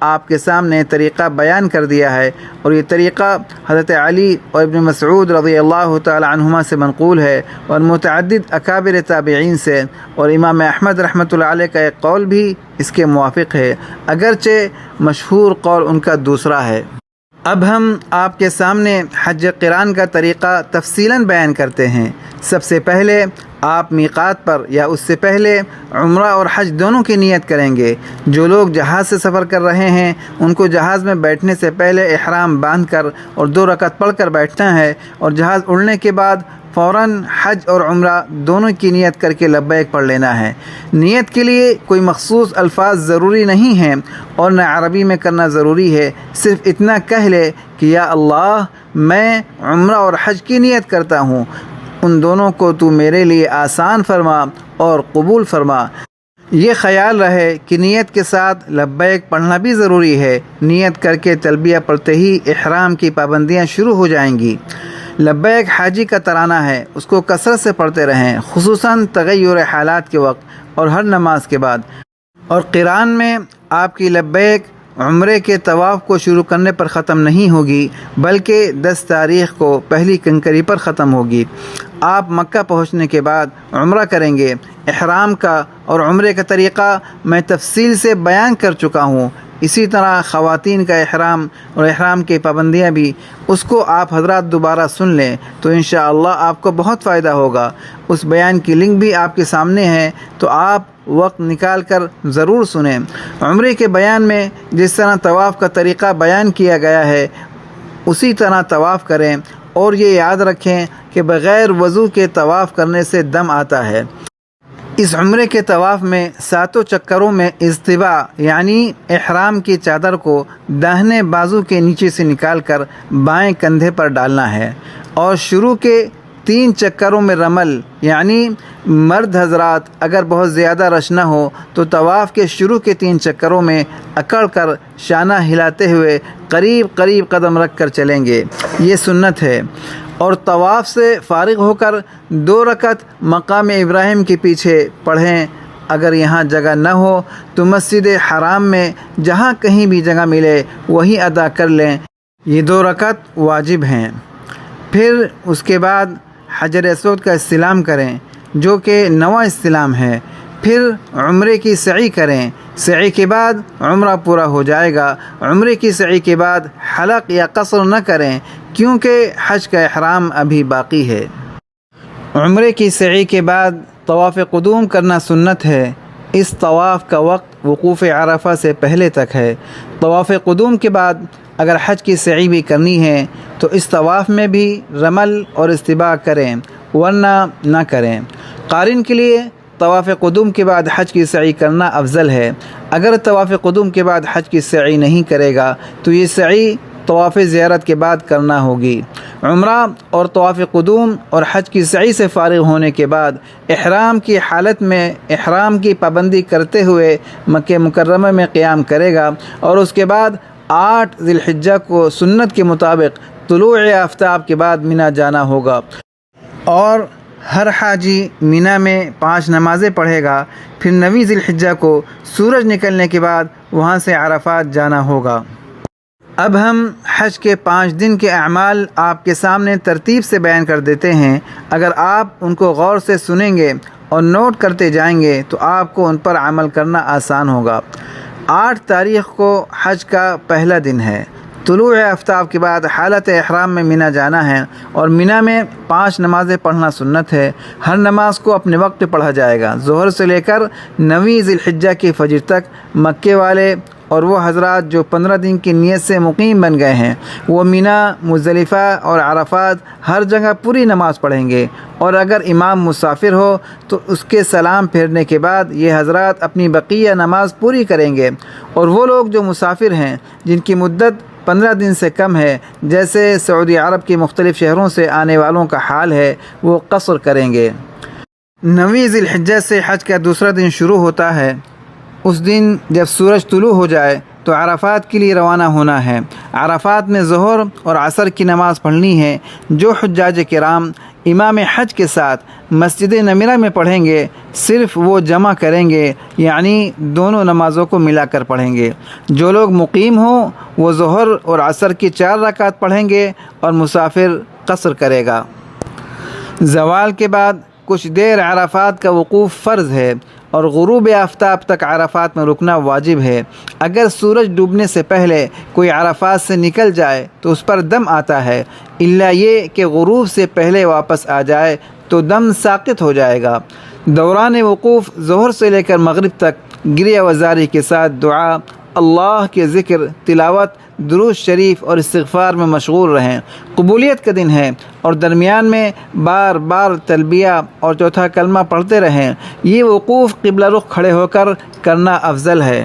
آپ کے سامنے طریقہ بیان کر دیا ہے، اور یہ طریقہ حضرت علی اور ابن مسعود رضی اللہ تعالی عنہما سے منقول ہے، اور متعدد اکابر تابعین سے، اور امام احمد رحمۃ اللہ علیہ کا ایک قول بھی اس کے موافق ہے، اگرچہ مشہور قول ان کا دوسرا ہے۔ اب ہم آپ کے سامنے حج قران کا طریقہ تفصیلاً بیان کرتے ہیں۔ سب سے پہلے آپ میقات پر یا اس سے پہلے عمرہ اور حج دونوں کی نیت کریں گے۔ جو لوگ جہاز سے سفر کر رہے ہیں ان کو جہاز میں بیٹھنے سے پہلے احرام باندھ کر اور 2 رکعت پڑھ کر بیٹھنا ہے، اور جہاز اڑنے کے بعد فوراً حج اور عمرہ دونوں کی نیت کر کے لبیک پڑھ لینا ہے۔ نیت کے لیے کوئی مخصوص الفاظ ضروری نہیں ہیں اور نہ عربی میں کرنا ضروری ہے، صرف اتنا کہہ لے کہ یا اللہ میں عمرہ اور حج کی نیت کرتا ہوں، ان دونوں کو تو میرے لیے آسان فرما اور قبول فرما۔ یہ خیال رہے کہ نیت کے ساتھ لبیک پڑھنا بھی ضروری ہے۔ نیت کر کے تلبیہ پڑھتے ہی احرام کی پابندیاں شروع ہو جائیں گی۔ لبیک حاجی کا ترانہ ہے، اس کو کثرت سے پڑھتے رہیں، خصوصاً تغیر حالات کے وقت اور ہر نماز کے بعد۔ اور قران میں آپ کی لبیک عمرے کے طواف کو شروع کرنے پر ختم نہیں ہوگی، بلکہ 10 تاریخ کو پہلی کنکری پر ختم ہوگی۔ آپ مکہ پہنچنے کے بعد عمرہ کریں گے۔ احرام کا اور عمرے کا طریقہ میں تفصیل سے بیان کر چکا ہوں۔ اسی طرح خواتین کا احرام اور احرام کی پابندیاں بھی، اس کو آپ حضرات دوبارہ سن لیں تو انشاءاللہ آپ کو بہت فائدہ ہوگا۔ اس بیان کی لنک بھی آپ کے سامنے ہے، تو آپ وقت نکال کر ضرور سنیں۔ عمرے کے بیان میں جس طرح طواف کا طریقہ بیان کیا گیا ہے اسی طرح طواف کریں، اور یہ یاد رکھیں کہ بغیر وضو کے طواف کرنے سے دم آتا ہے۔ اس عمرے کے طواف میں 7 چکروں میں اضطباء یعنی احرام کی چادر کو داہنے بازو کے نیچے سے نکال کر بائیں کندھے پر ڈالنا ہے، اور شروع کے 3 چکروں میں رمل یعنی مرد حضرات اگر بہت زیادہ رش نہ ہو تو طواف کے شروع کے 3 چکروں میں اکڑ کر شانہ ہلاتے ہوئے قریب قریب قدم رکھ کر چلیں گے، یہ سنت ہے۔ اور طواف سے فارغ ہو کر 2 رکعت مقام ابراہیم کے پیچھے پڑھیں۔ اگر یہاں جگہ نہ ہو تو مسجد حرام میں جہاں کہیں بھی جگہ ملے وہیں ادا کر لیں، یہ 2 رکعت واجب ہیں۔ پھر اس کے بعد حجر اسود کا استلام کریں جو کہ 9واں استلام ہے۔ پھر عمرے کی سعی کریں، سعی کے بعد عمرہ پورا ہو جائے گا۔ عمرے کی سعی کے بعد حلق یا قصر نہ کریں کیونکہ حج کا احرام ابھی باقی ہے۔ عمرے کی سعی کے بعد طواف قدوم کرنا سنت ہے۔ اس طواف کا وقت وقوف عرفہ سے پہلے تک ہے۔ طواف قدوم کے بعد اگر حج کی سعی بھی کرنی ہے تو اس طواف میں بھی رمل اور استباع کریں، ورنہ نہ کریں۔ قارن کے لیے طواف قدوم کے بعد حج کی سعی کرنا افضل ہے۔ اگر طواف قدوم کے بعد حج کی سعی نہیں کرے گا تو یہ سعی طواف زیارت کے بعد کرنا ہوگی۔ عمرہ اور طواف قدوم اور حج کی سعی سے فارغ ہونے کے بعد احرام کی حالت میں احرام کی پابندی کرتے ہوئے مکہ مکرمہ میں قیام کرے گا، اور اس کے بعد 8 ذی الحجہ کو سنت کے مطابق طلوع آفتاب کے بعد منی جانا ہوگا، اور ہر حاجی منی میں 5 نمازیں پڑھے گا۔ پھر 9 ذی الحجہ کو سورج نکلنے کے بعد وہاں سے عرفات جانا ہوگا۔ اب ہم حج کے 5 دن کے اعمال آپ کے سامنے ترتیب سے بیان کر دیتے ہیں۔ اگر آپ ان کو غور سے سنیں گے اور نوٹ کرتے جائیں گے تو آپ کو ان پر عمل کرنا آسان ہوگا۔ 8 تاریخ کو حج کا پہلا دن ہے۔ طلوع آفتاب کے بعد حالت احرام میں منی جانا ہے، اور منی میں 5 نمازیں پڑھنا سنت ہے۔ ہر نماز کو اپنے وقت پہ پڑھا جائے گا۔ ظہر سے لے کر 9 ذی الحجہ کی فجر تک مکے والے اور وہ حضرات جو 15 دن کی نیت سے مقیم بن گئے ہیں وہ منی، مزدلفہ اور عرفات ہر جگہ پوری نماز پڑھیں گے، اور اگر امام مسافر ہو تو اس کے سلام پھیرنے کے بعد یہ حضرات اپنی بقیہ نماز پوری کریں گے، اور وہ لوگ جو مسافر ہیں جن کی مدت 15 دن سے کم ہے، جیسے سعودی عرب کے مختلف شہروں سے آنے والوں کا حال ہے، وہ قصر کریں گے۔ 9 ذی الحجہ سے حج کا دوسرا دن شروع ہوتا ہے۔ اس دن جب سورج طلوع ہو جائے تو عرفات کے لیے روانہ ہونا ہے۔ عرفات میں ظہر اور عصر کی نماز پڑھنی ہے۔ جو حجاج کرام امام حج کے ساتھ مسجد نمرہ میں پڑھیں گے، صرف وہ جمع کریں گے، یعنی دونوں نمازوں کو ملا کر پڑھیں گے۔ جو لوگ مقیم ہوں وہ ظہر اور عصر کی 4 رکعت پڑھیں گے اور مسافر قصر کرے گا۔ زوال کے بعد کچھ دیر عرفات کا وقوف فرض ہے اور غروب آفتاب تک عرفات میں رکنا واجب ہے۔ اگر سورج ڈوبنے سے پہلے کوئی عرفات سے نکل جائے تو اس پر دم آتا ہے، الا یہ کہ غروب سے پہلے واپس آ جائے تو دم ساقط ہو جائے گا۔ دوران وقوف ظہر سے لے کر مغرب تک گریہ وزاری کے ساتھ دعا، اللہ کے ذکر، تلاوت، درود شریف اور استغفار میں مشغول رہیں۔ قبولیت کا دن ہے اور درمیان میں بار بار تلبیہ اور چوتھا کلمہ پڑھتے رہیں۔ یہ وقوف قبلہ رخ کھڑے ہو کر کرنا افضل ہے۔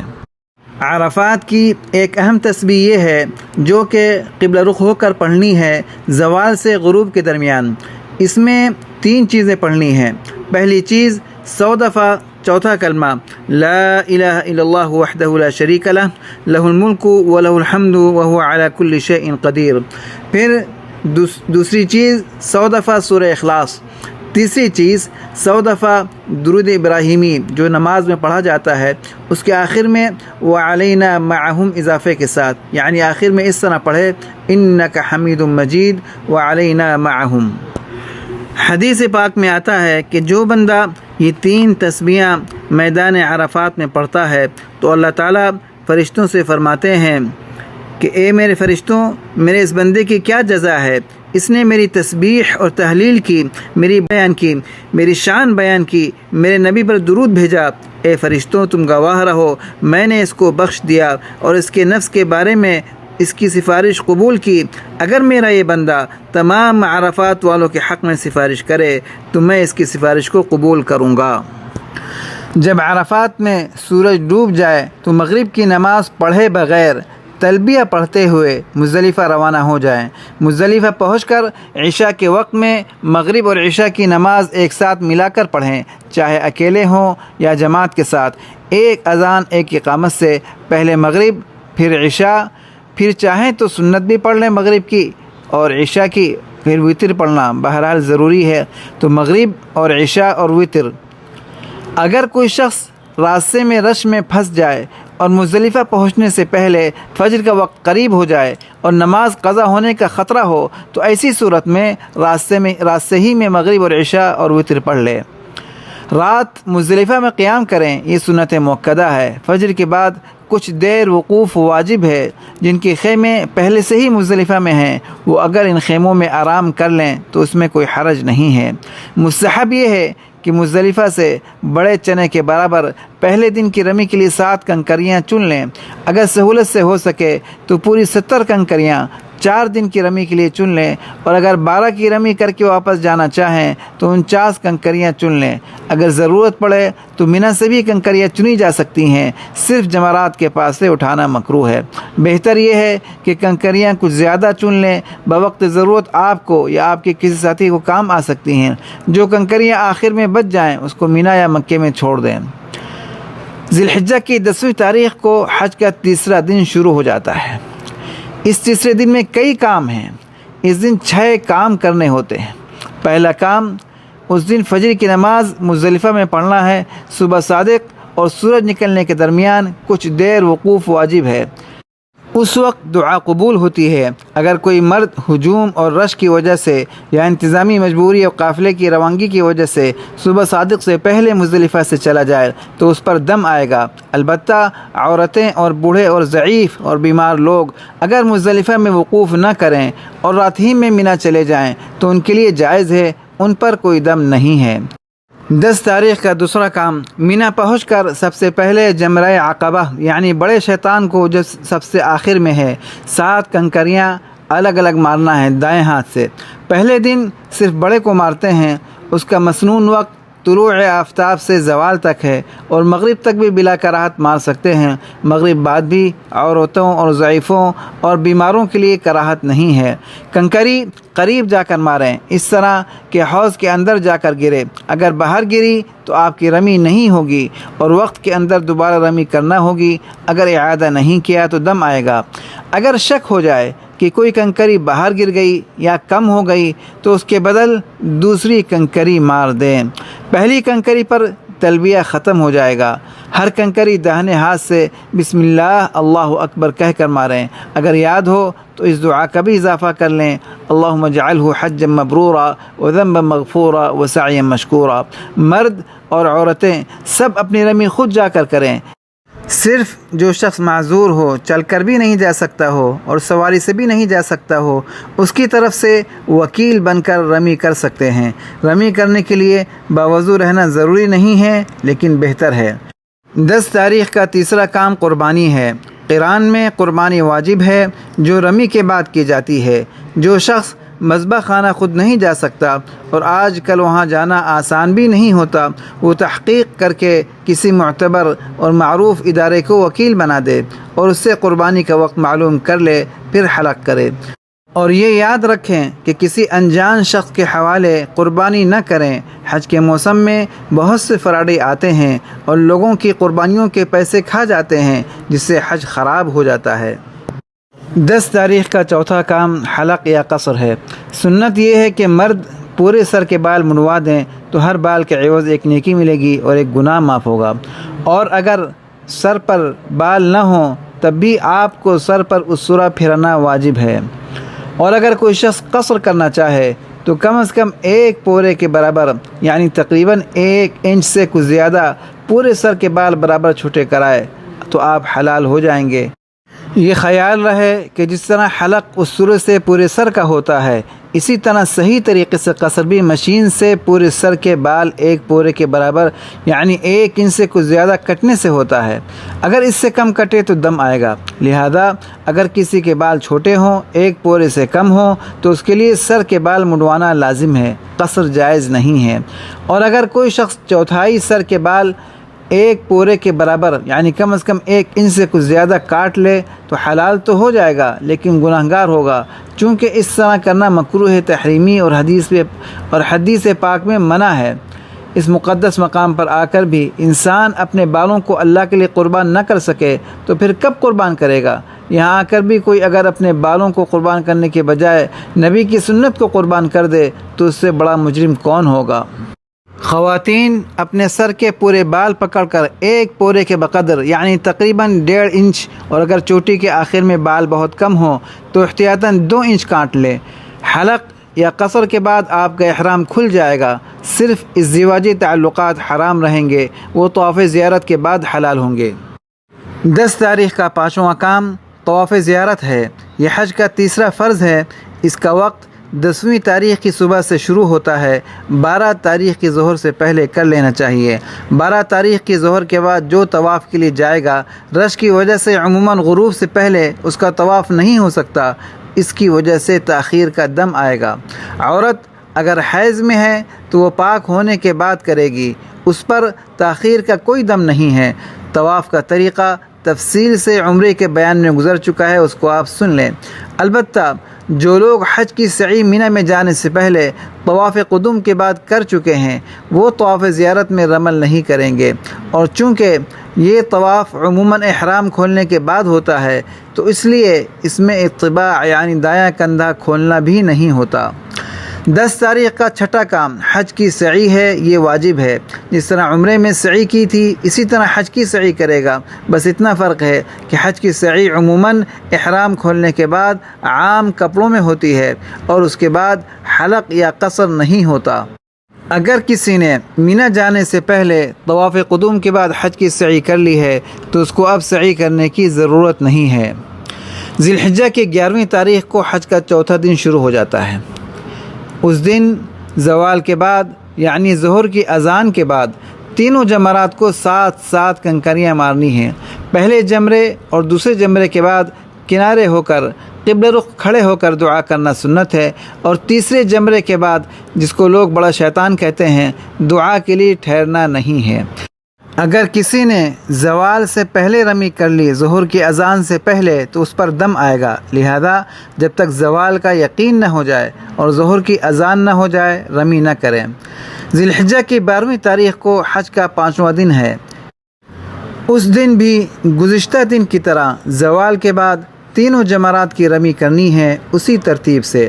عرفات کی ایک اہم تسبیح یہ ہے جو کہ قبلہ رخ ہو کر پڑھنی ہے زوال سے غروب کے درمیان۔ اس میں 3 چیزیں پڑھنی ہیں۔ پہلی چیز 100 دفعہ چوتھا کلمہ لا الہ الا اللہ وحدہ لا شریک لہ لہ الملک ولہ الحمد وہو علی کل شیء قدیر۔ پھر دوسری چیز 100 دفعہ سورہ اخلاص۔ تیسری چیز 100 دفعہ درود ابراہیمی جو نماز میں پڑھا جاتا ہے، اس کے آخر میں وعلینا معہم اضافے کے ساتھ، یعنی آخر میں اس طرح پڑھے انک حمید مجید وعلینا معہم۔ حدیث پاک میں آتا ہے کہ جو بندہ یہ 3 تسبیحاں میدان عرفات میں پڑھتا ہے تو اللہ تعالیٰ فرشتوں سے فرماتے ہیں کہ اے میرے فرشتوں، میرے اس بندے کی کیا جزا ہے؟ اس نے میری تسبیح اور تحلیل کی، میری بیان کی، میری شان بیان کی، میرے نبی پر درود بھیجا۔ اے فرشتوں، تم گواہ رہو، میں نے اس کو بخش دیا اور اس کے نفس کے بارے میں اس کی سفارش قبول کی۔ اگر میرا یہ بندہ تمام عرفات والوں کے حق میں سفارش کرے تو میں اس کی سفارش کو قبول کروں گا۔ جب عرفات میں سورج ڈوب جائے تو مغرب کی نماز پڑھے بغیر تلبیہ پڑھتے ہوئے مزدلفہ روانہ ہو جائیں۔ مزدلفہ پہنچ کر عشاء کے وقت میں مغرب اور عشاء کی نماز ایک ساتھ ملا کر پڑھیں، چاہے اکیلے ہوں یا جماعت کے ساتھ۔ ایک اذان ایک اقامت سے پہلے مغرب، پھر عشاء، پھر چاہیں تو سنت بھی پڑھ لیں مغرب کی اور عشاء کی، پھر وتر پڑھنا بہرحال ضروری ہے۔ تو مغرب اور عشاء اور وتر۔ اگر کوئی شخص راستے میں رش میں پھنس جائے اور مزدلفہ پہنچنے سے پہلے فجر کا وقت قریب ہو جائے اور نماز قضا ہونے کا خطرہ ہو تو ایسی صورت میں راستے ہی میں مغرب اور عشاء اور وتر پڑھ لے۔ رات مزدلفہ میں قیام کریں، یہ سنت مؤکدہ ہے۔ فجر کے بعد کچھ دیر وقوف واجب ہے۔ جن کے خیمے پہلے سے ہی مزدلفہ میں ہیں وہ اگر ان خیموں میں آرام کر لیں تو اس میں کوئی حرج نہیں ہے۔ مستحب یہ ہے کہ مزدلفہ سے بڑے چنے کے برابر پہلے دن کی رمی کے لیے 7 کنکریاں چن لیں۔ اگر سہولت سے ہو سکے تو پوری 70 کنکریاں 4 دن کی رمی کے لیے چن لیں، اور اگر 12 کی رمی کر کے واپس جانا چاہیں تو 49 کنکریاں چن لیں۔ اگر ضرورت پڑے تو منی سے بھی کنکریاں چنی جا سکتی ہیں، صرف جمرات کے پاس سے اٹھانا مکروہ ہے۔ بہتر یہ ہے کہ کنکریاں کچھ زیادہ چن لیں، بوقت ضرورت آپ کو یا آپ کے کسی ساتھی کو کام آ سکتی ہیں۔ جو کنکریاں آخر میں بچ جائیں اس کو مینا یا مکے میں چھوڑ دیں۔ ذی الحجہ کی 10ویں تاریخ کو حج کا تیسرا دن شروع ہو جاتا ہے۔ اس تیسرے دن میں کئی کام ہیں۔ اس دن 6 کام کرنے ہوتے ہیں۔ پہلا کام، اس دن فجر کی نماز مزدلفہ میں پڑھنا ہے۔ صبح صادق اور سورج نکلنے کے درمیان کچھ دیر وقوف واجب ہے۔ اس وقت دعا قبول ہوتی ہے۔ اگر کوئی مرد ہجوم اور رش کی وجہ سے یا انتظامی مجبوری اور قافلے کی روانگی کی وجہ سے صبح صادق سے پہلے مزدلفہ سے چلا جائے تو اس پر دم آئے گا۔ البتہ عورتیں اور بوڑھے اور ضعیف اور بیمار لوگ اگر مزدلفہ میں وقوف نہ کریں اور رات ہی میں مینا چلے جائیں تو ان کے لیے جائز ہے، ان پر کوئی دم نہیں ہے۔ 10 تاریخ کا دوسرا کام، مینا پہنچ کر سب سے پہلے جمرہ عقبہ یعنی بڑے شیطان کو جو سب سے آخر میں ہے 7 کنکریاں الگ الگ مارنا ہے دائیں ہاتھ سے۔ پہلے دن صرف بڑے کو مارتے ہیں۔ اس کا مسنون وقت طلوع آفتاب سے زوال تک ہے اور مغرب تک بھی بلا کراہت مار سکتے ہیں۔ مغرب بعد بھی عورتوں اور ضعیفوں اور بیماروں کے لیے کراہت نہیں ہے۔ کنکری قریب جا کر ماریں، اس طرح کہ حوض کے اندر جا کر گرے۔ اگر باہر گری تو آپ کی رمی نہیں ہوگی اور وقت کے اندر دوبارہ رمی کرنا ہوگی۔ اگر اعادہ نہیں کیا تو دم آئے گا۔ اگر شک ہو جائے کہ کوئی کنکری باہر گر گئی یا کم ہو گئی تو اس کے بدل دوسری کنکری مار دیں۔ پہلی کنکری پر تلبیہ ختم ہو جائے گا۔ ہر کنکری داہنے ہاتھ سے بسم اللہ اللہ اکبر کہہ کر ماریں۔ اگر یاد ہو تو اس دعا کا بھی اضافہ کر لیں، اللہم اجعلہ حجا مبرورا وذنبا مغفورا وسعیا مشکورا۔ مرد اور عورتیں سب اپنی رمی خود جا کر کریں۔ صرف جو شخص معذور ہو، چل کر بھی نہیں جا سکتا ہو اور سواری سے بھی نہیں جا سکتا ہو، اس کی طرف سے وکیل بن کر رمی کر سکتے ہیں۔ رمی کرنے کے لیے باوضو رہنا ضروری نہیں ہے لیکن بہتر ہے۔ 10 تاریخ کا تیسرا کام قربانی ہے۔ قران میں قربانی واجب ہے جو رمی کے بعد کی جاتی ہے۔ جو شخص مذبح خانہ خود نہیں جا سکتا اور آج کل وہاں جانا آسان بھی نہیں ہوتا، وہ تحقیق کر کے کسی معتبر اور معروف ادارے کو وکیل بنا دے اور اس سے قربانی کا وقت معلوم کر لے، پھر حلق کرے۔ اور یہ یاد رکھیں کہ کسی انجان شخص کے حوالے قربانی نہ کریں۔ حج کے موسم میں بہت سے فراڈی آتے ہیں اور لوگوں کی قربانیوں کے پیسے کھا جاتے ہیں، جس سے حج خراب ہو جاتا ہے۔ 10 تاریخ کا چوتھا کام حلق یا قصر ہے۔ سنت یہ ہے کہ مرد پورے سر کے بال منڈوا دیں تو ہر بال کے عوض ایک نیکی ملے گی اور ایک گناہ معاف ہوگا، اور اگر سر پر بال نہ ہوں تب بھی آپ کو سر پر اسورا پھرنا واجب ہے۔ اور اگر کوئی شخص قصر کرنا چاہے تو کم از کم 1 پورے کے برابر یعنی تقریباً 1 انچ سے کچھ زیادہ پورے سر کے بال برابر چھوٹے کرائے تو آپ حلال ہو جائیں گے۔ یہ خیال رہے کہ جس طرح حلق اس سرے سے پورے سر کا ہوتا ہے، اسی طرح صحیح طریقے سے قصر بھی مشین سے پورے سر کے بال 1 پورے کے برابر یعنی 1 انچ سے کچھ زیادہ کٹنے سے ہوتا ہے۔ اگر اس سے کم کٹے تو دم آئے گا، لہذا اگر کسی کے بال چھوٹے ہوں 1 پورے سے کم ہوں تو اس کے لیے سر کے بال منڈوانا لازم ہے، قصر جائز نہیں ہے۔ اور اگر کوئی شخص چوتھائی سر کے بال 1 پورے کے برابر یعنی کم از کم 1 انچ سے کچھ زیادہ کاٹ لے تو حلال تو ہو جائے گا لیکن گناہگار ہوگا، چونکہ اس طرح کرنا مکروہ تحریمی اور حدیث پاک میں منع ہے۔ اس مقدس مقام پر آ کر بھی انسان اپنے بالوں کو اللہ کے لیے قربان نہ کر سکے تو پھر کب قربان کرے گا؟ یہاں آ کر بھی کوئی اگر اپنے بالوں کو قربان کرنے کے بجائے نبی کی سنت کو قربان کر دے تو اس سے بڑا مجرم کون ہوگا؟ خواتین اپنے سر کے پورے بال پکڑ کر 1 پورے کے بقدر یعنی تقریباً 1.5 انچ، اور اگر چوٹی کے آخر میں بال بہت کم ہوں تو احتیاطاً 2 انچ کاٹ لے۔ حلق یا قصر کے بعد آپ کا احرام کھل جائے گا، صرف ازدواجی تعلقات حرام رہیں گے، وہ طواف زیارت کے بعد حلال ہوں گے۔ 10 تاریخ کا 5واں کام طواف زیارت ہے۔ یہ حج کا تیسرا فرض ہے۔ اس کا وقت 10ویں تاریخ کی صبح سے شروع ہوتا ہے۔ 12 تاریخ کی ظہر سے پہلے کر لینا چاہیے۔ 12 تاریخ کی ظہر کے بعد جو طواف کے لیے جائے گا، رش کی وجہ سے عموماً غروب سے پہلے اس کا طواف نہیں ہو سکتا، اس کی وجہ سے تاخیر کا دم آئے گا۔ عورت اگر حیض میں ہے تو وہ پاک ہونے کے بعد کرے گی، اس پر تاخیر کا کوئی دم نہیں ہے۔ طواف کا طریقہ تفصیل سے عمرے کے بیان میں گزر چکا ہے، اس کو آپ سن لیں۔ البتہ جو لوگ حج کی سعی منی میں جانے سے پہلے طواف قدوم کے بعد کر چکے ہیں وہ طواف زیارت میں رمل نہیں کریں گے، اور چونکہ یہ طواف عموماً احرام کھولنے کے بعد ہوتا ہے تو اس لیے اس میں اتباع یعنی دایاں کندھا کھولنا بھی نہیں ہوتا۔ 10 تاریخ کا 6واں کام حج کی سعی ہے، یہ واجب ہے۔ جس طرح عمرے میں سعی کی تھی اسی طرح حج کی سعی کرے گا، بس اتنا فرق ہے کہ حج کی سعی عموماً احرام کھولنے کے بعد عام کپڑوں میں ہوتی ہے اور اس کے بعد حلق یا قصر نہیں ہوتا۔ اگر کسی نے منی جانے سے پہلے طواف قدوم کے بعد حج کی سعی کر لی ہے تو اس کو اب سعی کرنے کی ضرورت نہیں ہے۔ ذی الحجہ کی 11ویں تاریخ کو حج کا 4تھا دن شروع ہو جاتا ہے۔ اس دن زوال کے بعد یعنی ظہر کی اذان کے بعد تینوں جمرات کو 7 کنکریاں مارنی ہیں۔ پہلے جمرے اور دوسرے جمرے کے بعد کنارے ہو کر قبلہ رخ کھڑے ہو کر دعا کرنا سنت ہے، اور تیسرے جمرے کے بعد جس کو لوگ بڑا شیطان کہتے ہیں دعا کے لیے ٹھہرنا نہیں ہے۔ اگر کسی نے زوال سے پہلے رمی کر لی ظہر کی اذان سے پہلے تو اس پر دم آئے گا، لہذا جب تک زوال کا یقین نہ ہو جائے اور ظہر کی اذان نہ ہو جائے رمی نہ کریں۔ ذی الحجہ کی 12ویں تاریخ کو حج کا 5واں دن ہے۔ اس دن بھی گزشتہ دن کی طرح زوال کے بعد تینوں جمرات کی رمی کرنی ہے اسی ترتیب سے۔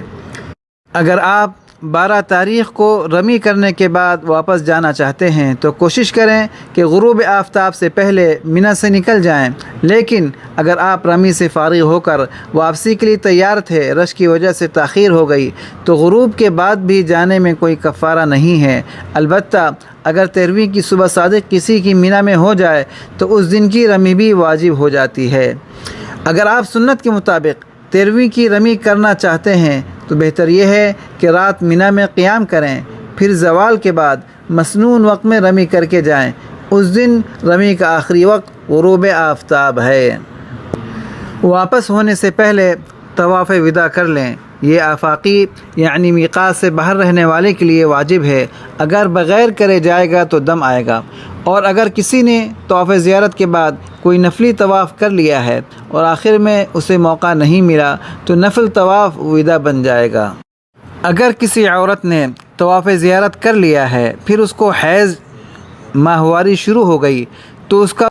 اگر آپ 12 تاریخ کو رمی کرنے کے بعد واپس جانا چاہتے ہیں تو کوشش کریں کہ غروب آفتاب سے پہلے منی سے نکل جائیں، لیکن اگر آپ رمی سے فارغ ہو کر واپسی کے لیے تیار تھے، رش کی وجہ سے تاخیر ہو گئی، تو غروب کے بعد بھی جانے میں کوئی کفارہ نہیں ہے۔ البتہ اگر 13ویں کی صبح صادق کسی کی منی میں ہو جائے تو اس دن کی رمی بھی واجب ہو جاتی ہے۔ اگر آپ سنت کے مطابق 13ویں کی رمی کرنا چاہتے ہیں تو بہتر یہ ہے کہ رات منی میں قیام کریں، پھر زوال کے بعد مسنون وقت میں رمی کر کے جائیں۔ اس دن رمی کا آخری وقت غروب آفتاب ہے۔ واپس ہونے سے پہلے طواف وداع کر لیں۔ یہ آفاقی یعنی میقات سے باہر رہنے والے کے لیے واجب ہے۔ اگر بغیر کرے جائے گا تو دم آئے گا، اور اگر کسی نے طواف زیارت کے بعد کوئی نفلی طواف کر لیا ہے اور آخر میں اسے موقع نہیں ملا تو نفل طواف وداع بن جائے گا۔ اگر کسی عورت نے طواف زیارت کر لیا ہے پھر اس کو حیض ماہواری شروع ہو گئی تو اس کا